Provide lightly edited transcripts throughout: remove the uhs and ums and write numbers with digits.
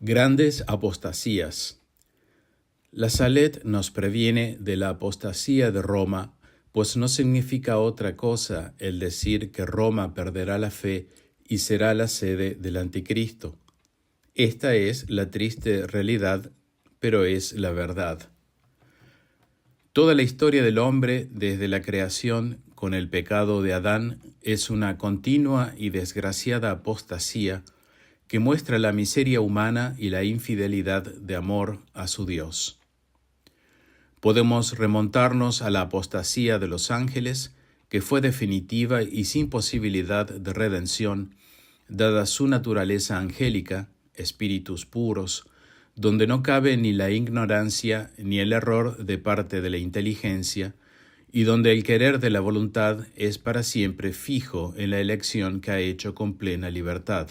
Grandes apostasías. La Salet nos previene de la apostasía de Roma, pues no significa otra cosa el decir que Roma perderá la fe y será la sede del anticristo. Esta es la triste realidad, pero es la verdad. Toda la historia del hombre, desde la creación con el pecado de Adán, es una continua y desgraciada apostasía que muestra la miseria humana y la infidelidad de amor a su Dios. Podemos remontarnos a la apostasía de los ángeles, que fue definitiva y sin posibilidad de redención, dada su naturaleza angélica, espíritus puros, donde no cabe ni la ignorancia ni el error de parte de la inteligencia, y donde el querer de la voluntad es para siempre fijo en la elección que ha hecho con plena libertad.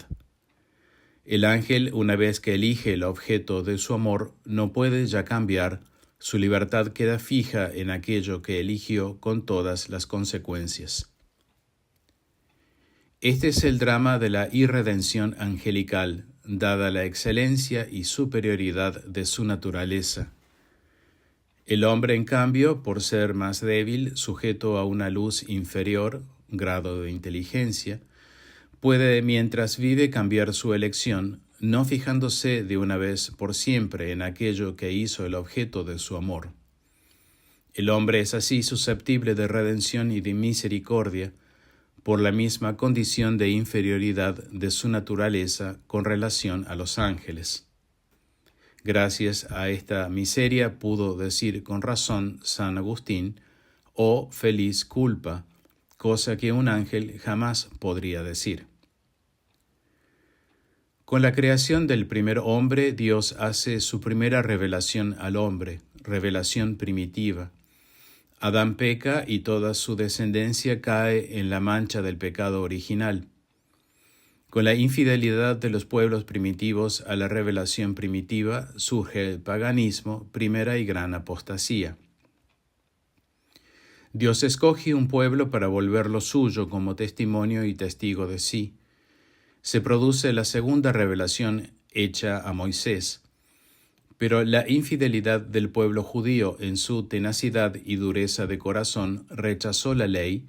El ángel, una vez que elige el objeto de su amor, no puede ya cambiar, su libertad queda fija en aquello que eligió con todas las consecuencias. Este es el drama de la irredención angelical, dada la excelencia y superioridad de su naturaleza. El hombre, en cambio, por ser más débil, sujeto a una luz inferior, grado de inteligencia, puede, mientras vive, cambiar su elección, no fijándose de una vez por siempre en aquello que hizo el objeto de su amor. El hombre es así susceptible de redención y de misericordia, por la misma condición de inferioridad de su naturaleza con relación a los ángeles. Gracias a esta miseria pudo decir con razón San Agustín, «Oh feliz culpa», cosa que un ángel jamás podría decir. Con la creación del primer hombre, Dios hace su primera revelación al hombre, revelación primitiva. Adán peca y toda su descendencia cae en la mancha del pecado original. Con la infidelidad de los pueblos primitivos a la revelación primitiva surge el paganismo, primera y gran apostasía. Dios escoge un pueblo para volverlo suyo como testimonio y testigo de sí. Se produce la segunda revelación hecha a Moisés. Pero la infidelidad del pueblo judío en su tenacidad y dureza de corazón rechazó la ley,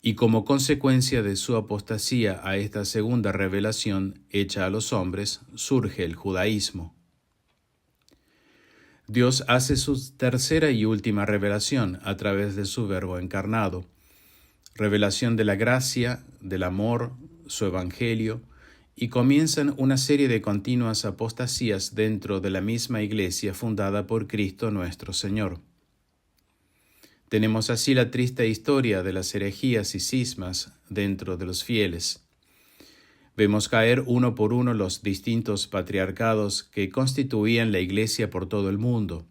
y como consecuencia de su apostasía a esta segunda revelación hecha a los hombres, surge el judaísmo. Dios hace su tercera y última revelación a través de su Verbo encarnado. Revelación de la gracia, del amor, su evangelio, y comienzan una serie de continuas apostasías dentro de la misma Iglesia fundada por Cristo nuestro Señor. Tenemos así la triste historia de las herejías y cismas dentro de los fieles. Vemos caer uno por uno los distintos patriarcados que constituían la Iglesia por todo el mundo.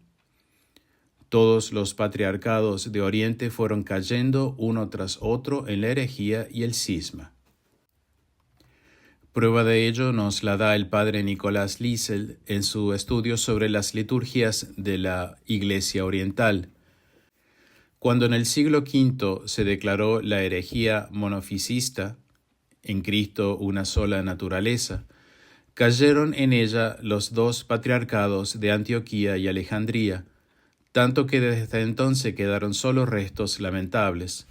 Todos los patriarcados de Oriente fueron cayendo uno tras otro en la herejía y el cisma. Prueba de ello nos la da el padre Nicolás Liesel en su estudio sobre las liturgias de la Iglesia Oriental. Cuando en el siglo V se declaró la herejía monofisista, en Cristo una sola naturaleza, cayeron en ella los dos patriarcados de Antioquía y Alejandría, tanto que desde entonces quedaron solo restos lamentables.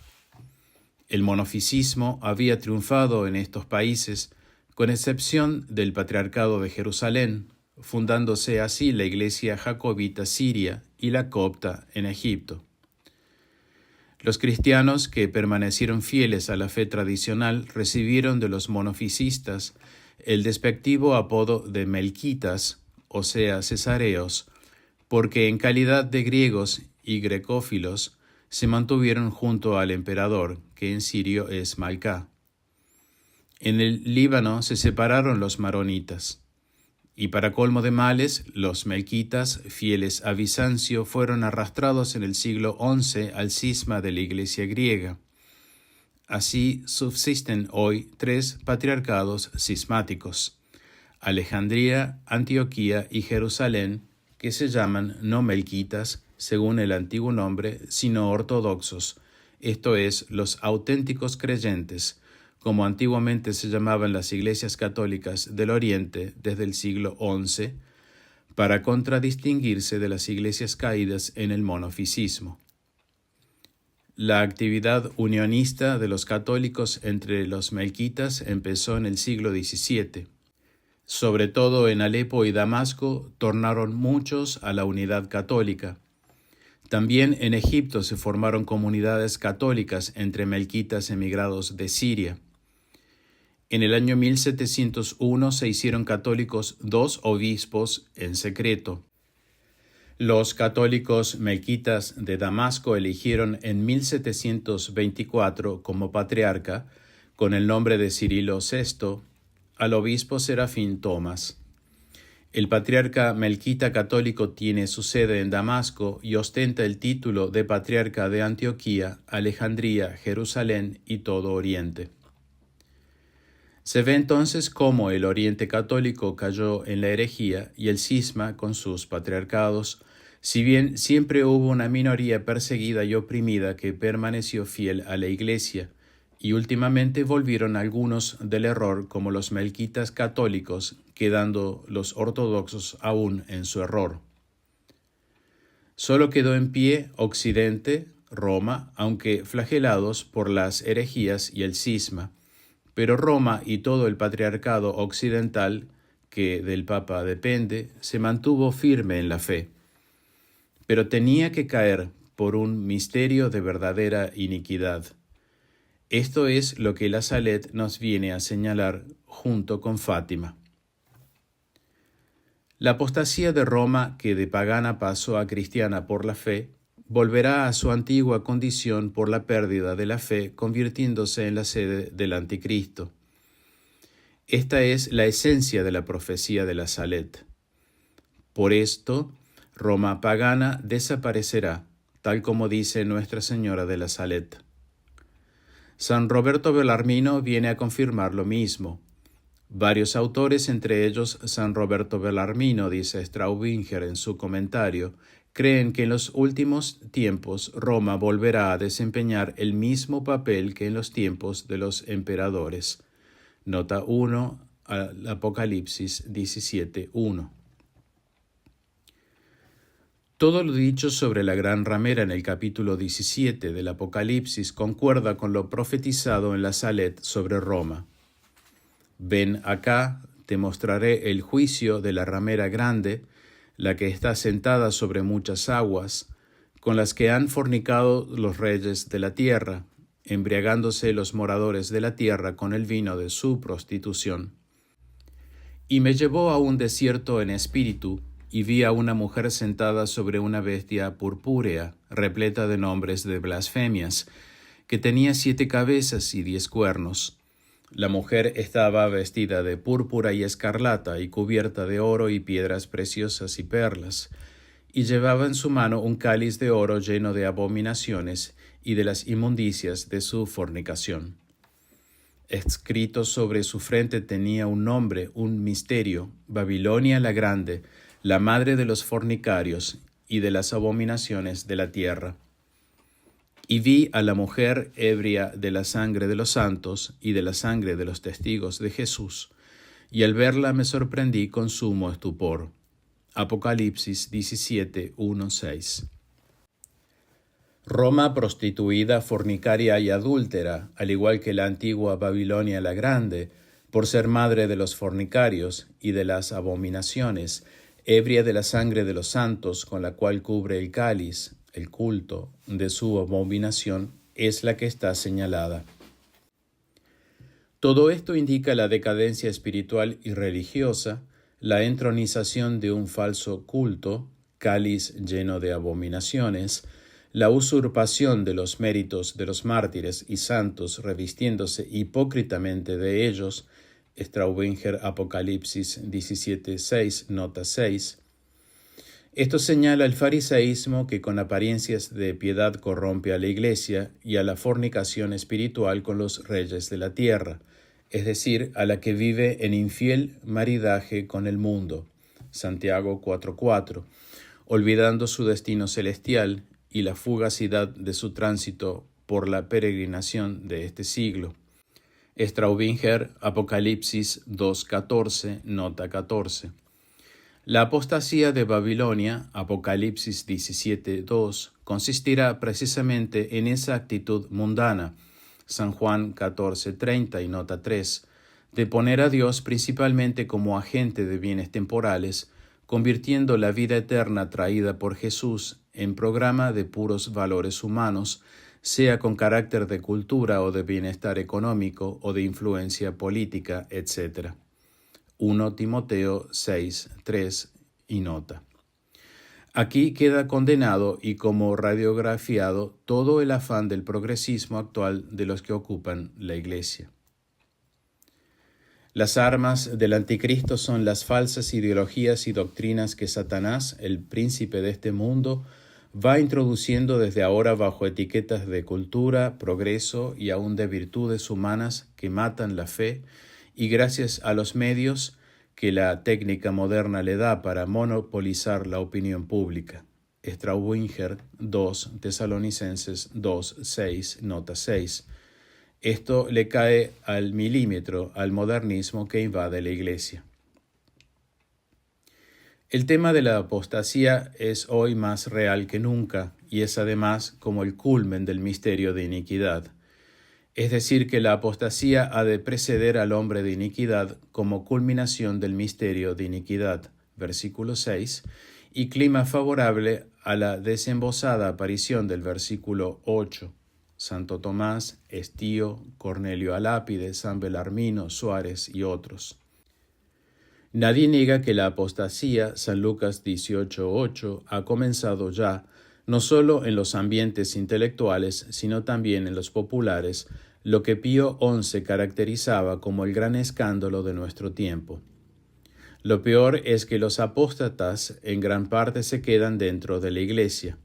El monofisismo había triunfado en estos países, con excepción del Patriarcado de Jerusalén, fundándose así la Iglesia Jacobita siria y la copta en Egipto. Los cristianos que permanecieron fieles a la fe tradicional recibieron de los monofisistas el despectivo apodo de melquitas, o sea, cesareos, porque en calidad de griegos y grecófilos se mantuvieron junto al emperador, que en sirio es Malcá. En el Líbano se separaron los maronitas, y para colmo de males, los melquitas, fieles a Bizancio, fueron arrastrados en el siglo XI al cisma de la Iglesia griega. Así subsisten hoy tres patriarcados cismáticos: Alejandría, Antioquía y Jerusalén, que se llaman no melquitas, según el antiguo nombre, sino ortodoxos, esto es, los auténticos creyentes, como antiguamente se llamaban las iglesias católicas del Oriente desde el siglo XI, para contradistinguirse de las iglesias caídas en el monofisismo. La actividad unionista de los católicos entre los melquitas empezó en el siglo XVII. Sobre todo en Alepo y Damasco tornaron muchos a la unidad católica. También en Egipto se formaron comunidades católicas entre melquitas emigrados de Siria. En el año 1701 se hicieron católicos 2 obispos en secreto. Los católicos melquitas de Damasco eligieron en 1724 como patriarca, con el nombre de Cirilo VI, al obispo Serafín Tomás. El patriarca melquita católico tiene su sede en Damasco y ostenta el título de patriarca de Antioquía, Alejandría, Jerusalén y todo Oriente. Se ve entonces cómo el Oriente católico cayó en la herejía y el cisma con sus patriarcados, si bien siempre hubo una minoría perseguida y oprimida que permaneció fiel a la Iglesia, y últimamente volvieron algunos del error como los melquitas católicos, quedando los ortodoxos aún en su error. Solo quedó en pie Occidente, Roma, aunque flagelados por las herejías y el cisma, pero Roma y todo el patriarcado occidental, que del Papa depende, se mantuvo firme en la fe. Pero tenía que caer por un misterio de verdadera iniquidad. Esto es lo que la Salet nos viene a señalar junto con Fátima. La apostasía de Roma, que de pagana pasó a cristiana por la fe, volverá a su antigua condición por la pérdida de la fe, convirtiéndose en la sede del anticristo. Esta es la esencia de la profecía de la Salet. Por esto, Roma pagana desaparecerá, tal como dice Nuestra Señora de la Salet. San Roberto Bellarmino viene a confirmar lo mismo. Varios autores, entre ellos San Roberto Bellarmino, dice Straubinger en su comentario, creen que en los últimos tiempos Roma volverá a desempeñar el mismo papel que en los tiempos de los emperadores. Nota 1 al Apocalipsis 17:1. Todo lo dicho sobre la gran ramera en el capítulo 17 del Apocalipsis concuerda con lo profetizado en la Salet sobre Roma. Ven acá, te mostraré el juicio de la ramera grande, la que está sentada sobre muchas aguas, con las que han fornicado los reyes de la tierra, embriagándose los moradores de la tierra con el vino de su prostitución. Y me llevó a un desierto en espíritu, y vi a una mujer sentada sobre una bestia purpúrea, repleta de nombres de blasfemias, que tenía 7 cabezas y 10 cuernos. La mujer estaba vestida de púrpura y escarlata y cubierta de oro y piedras preciosas y perlas, y llevaba en su mano un cáliz de oro lleno de abominaciones y de las inmundicias de su fornicación. Escrito sobre su frente tenía un nombre, un misterio, Babilonia la Grande, la madre de los fornicarios y de las abominaciones de la tierra. Y vi a la mujer ebria de la sangre de los santos y de la sangre de los testigos de Jesús, y al verla me sorprendí con sumo estupor. Apocalipsis 17:1-6. Roma prostituida, fornicaria y adúltera, al igual que la antigua Babilonia la Grande, por ser madre de los fornicarios y de las abominaciones, ebria de la sangre de los santos, con la cual cubre el cáliz, el culto de su abominación, es la que está señalada. Todo esto indica la decadencia espiritual y religiosa, la entronización de un falso culto, cáliz lleno de abominaciones, la usurpación de los méritos de los mártires y santos revistiéndose hipócritamente de ellos, Straubinger, Apocalipsis 17:6, nota 6. Esto señala el farisaísmo que con apariencias de piedad corrompe a la Iglesia y a la fornicación espiritual con los reyes de la tierra, es decir, a la que vive en infiel maridaje con el mundo, Santiago 4:4, olvidando su destino celestial y la fugacidad de su tránsito por la peregrinación de este siglo. Straubinger, Apocalipsis 2:14, nota 14. La apostasía de Babilonia, Apocalipsis 17:2, consistirá precisamente en esa actitud mundana, San Juan 14:30 y nota 3, de poner a Dios principalmente como agente de bienes temporales, convirtiendo la vida eterna traída por Jesús en programa de puros valores humanos, sea con carácter de cultura o de bienestar económico o de influencia política, etc. 1 Timoteo 6:3 y nota. Aquí queda condenado y como radiografiado todo el afán del progresismo actual de los que ocupan la Iglesia. Las armas del anticristo son las falsas ideologías y doctrinas que Satanás, el príncipe de este mundo, va introduciendo desde ahora bajo etiquetas de cultura, progreso y aún de virtudes humanas que matan la fe, y gracias a los medios que la técnica moderna le da para monopolizar la opinión pública. Straubinger 2 Tesalonicenses 2:6, nota 6. Esto le cae al milímetro al modernismo que invade la Iglesia. El tema de la apostasía es hoy más real que nunca y es además como el culmen del misterio de iniquidad. Es decir, que la apostasía ha de preceder al hombre de iniquidad como culminación del misterio de iniquidad, versículo 6, y clima favorable a la desembosada aparición del versículo 8. Santo Tomás, Estío, Cornelio Alápide, San Belarmino, Suárez y otros. Nadie niega que la apostasía, San Lucas 18:8, ha comenzado ya, no solo en los ambientes intelectuales, sino también en los populares, lo que Pío XI caracterizaba como el gran escándalo de nuestro tiempo. Lo peor es que los apóstatas en gran parte se quedan dentro de la Iglesia.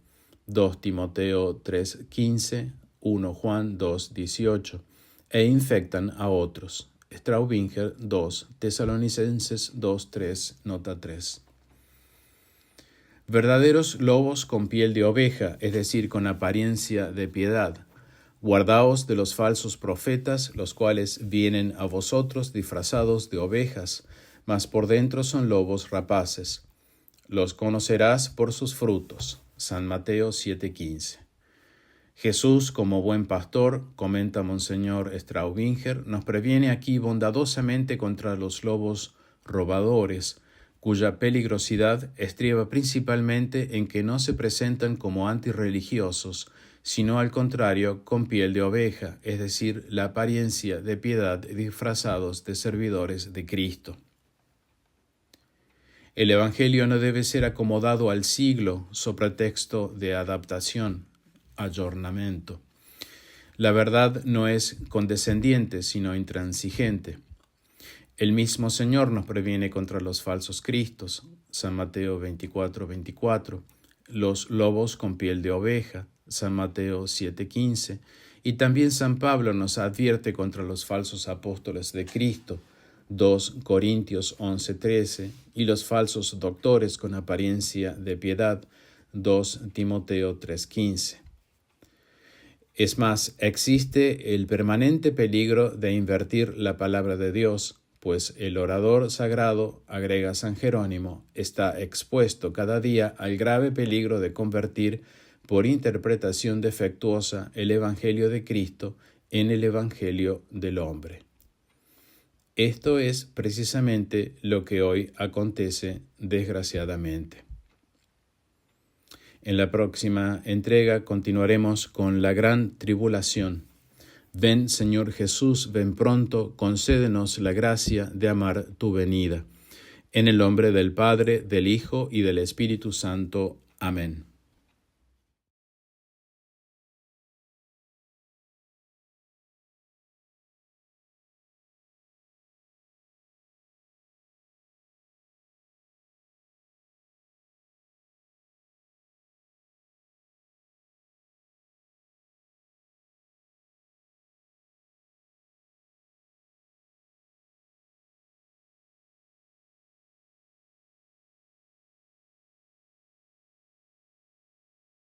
2 Timoteo 3:15, 1 Juan 2:18, e infectan a otros. Straubinger 2 Tesalonicenses 2:3, nota 3. Verdaderos lobos con piel de oveja, es decir, con apariencia de piedad. Guardaos de los falsos profetas, los cuales vienen a vosotros disfrazados de ovejas, mas por dentro son lobos rapaces. Los conocerás por sus frutos. San Mateo 7:15. Jesús, como buen pastor, comenta Monseñor Straubinger, nos previene aquí bondadosamente contra los lobos robadores, cuya peligrosidad estriba principalmente en que no se presentan como antirreligiosos, sino al contrario con piel de oveja, es decir, la apariencia de piedad disfrazados de servidores de Cristo. El Evangelio no debe ser acomodado al siglo so pretexto de adaptación, ayornamiento. La verdad no es condescendiente, sino intransigente. El mismo Señor nos previene contra los falsos cristos, San Mateo 24:24, los lobos con piel de oveja, San Mateo 7:15, y también San Pablo nos advierte contra los falsos apóstoles de Cristo, 2 Corintios 11:13, y los falsos doctores con apariencia de piedad, 2 Timoteo 3:15. Es más, existe el permanente peligro de invertir la palabra de Dios, pues el orador sagrado, agrega San Jerónimo, está expuesto cada día al grave peligro de convertir por interpretación defectuosa el Evangelio de Cristo en el Evangelio del hombre. Esto es precisamente lo que hoy acontece desgraciadamente. En la próxima entrega continuaremos con la gran tribulación. Ven, Señor Jesús, ven pronto, concédenos la gracia de amar tu venida. En el nombre del Padre, del Hijo y del Espíritu Santo. Amén.